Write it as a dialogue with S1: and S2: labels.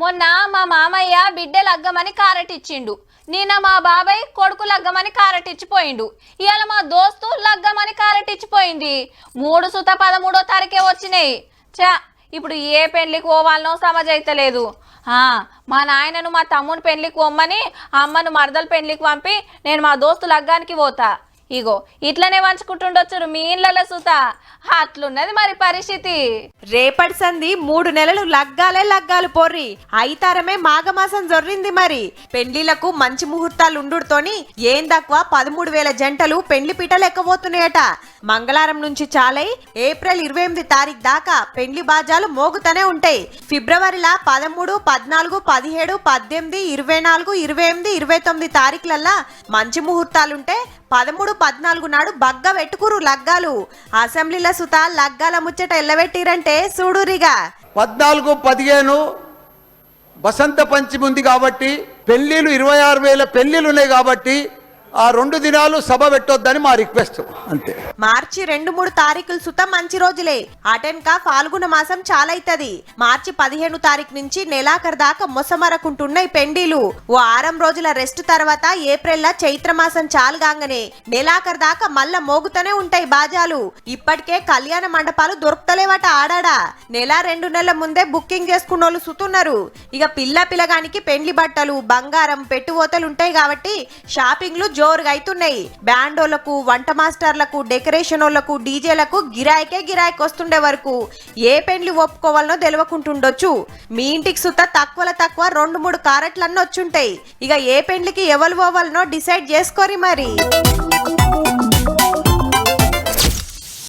S1: మొన్న మా మామయ్య బిడ్డ లగ్గమని కారటిచ్చిండు. నిన్న మా బాబాయ్ కొడుకు లగ్గమని కారటిచ్చిపోయిండు. ఇవాళ మా దోస్తు లగ్గమని కారటిచ్చిపోయింది. 3 సుత 13వ తారీఖే వచ్చినాయి. ఇప్పుడు ఏ పెళ్లికి పోవాలనో సమజైతలేదు. మా నాయనను మా తమ్ముని పెళ్లికి పోమ్మని అమ్మను మరదల పెళ్లికి పంపి నేను మా దోస్తు లగ్గానికి పోతా. ఇగో ఇట్లనే వంచుకుంటుండొచ్చు మీ ఇళ్ళ సుత. అట్లున్నది మరి పరిస్థితి.
S2: రేపటి సంధి 3 నెలలు లగ్గాలు పొర్రి అయితారమే మాఘమాసం జొర్రింది. మరి పెండ్లిలకు మంచి ముహూర్తాలు ఉండుతోని ఏం తక్కువ 13,000 జంటలు పెండ్లి పీటలు ఎక్కబోతున్నాయట. మంగళవారం నుంచి చాలై ఏప్రిల్ 28 తారీఖు దాకా పెండ్లి బాజాలు మోగుతూనే ఉంటాయి. ఫిబ్రవరిలా 13, 14, 17, 18, 24, 28, 29 తారీఖులల్లా మంచి ముహూర్తాలుంటే 13, 14 నాడు బగ్గ పెట్టుకురు లగ్గాలు. అసెంబ్లీల సుత లగ్గాల ముచ్చట ఎల్లబెట్టిరంటే చూడురిగా.
S3: 14, 15 వసంత పంచమి ఉంది కాబట్టి పెళ్లిలు 26,000 పెళ్లిలు ఉన్నాయి కాబట్టి ఆ 2 దినాలు సభ పెట్టొద్దని మా రిక్వెస్ట్ అంతే.
S2: మార్చి 2-3 తారీఖులు సుత మంచి రోజులే. అటెన్కా ఫాల్గుణ మాసం చాలైతది. మార్చి 15 తారీఖు నుంచి నెలాఖరు దాకా మొసమరకుంటున్నాయి పెండిలు. ఓ 6 రోజుల రెస్ట్ తర్వాత ఏప్రిల్ చైత్ర మాసం చాలుగాంగనే నెలాఖరు దాకా మళ్ళా మోగుతూనే ఉంటాయి బాజాలు. ఇప్పటికే కళ్యాణ మండపాలు దొరుకుతలేవట ఆడాడా. నెల 2 నెలల ముందే బుకింగ్ చేసుకున్నోళ్ళు సుతున్నారు. ఇక పిల్లగానికి పెండ్లి బట్టలు బంగారం పెట్టుబోతలు ఉంటాయి కాబట్టి షాపింగ్లు జోరుగా అవుతున్నాయి. బ్యాండోళ్లకు వంట మాస్టర్లకు డెకరేషన్ వాళ్ళకు డీజేలకు గిరాయికి వస్తుండే వరకు ఏ పెండ్లి ఒప్పుకోవాలనో తెలియకుంటుండొచ్చు. మీ ఇంటికి సుత తక్కువ 2-3 కారెట్లన్నీ వచ్చుంటాయి. ఇక ఏ పెండ్లికి ఎవరు పోవాలనో డిసైడ్ చేసుకోరి మరి.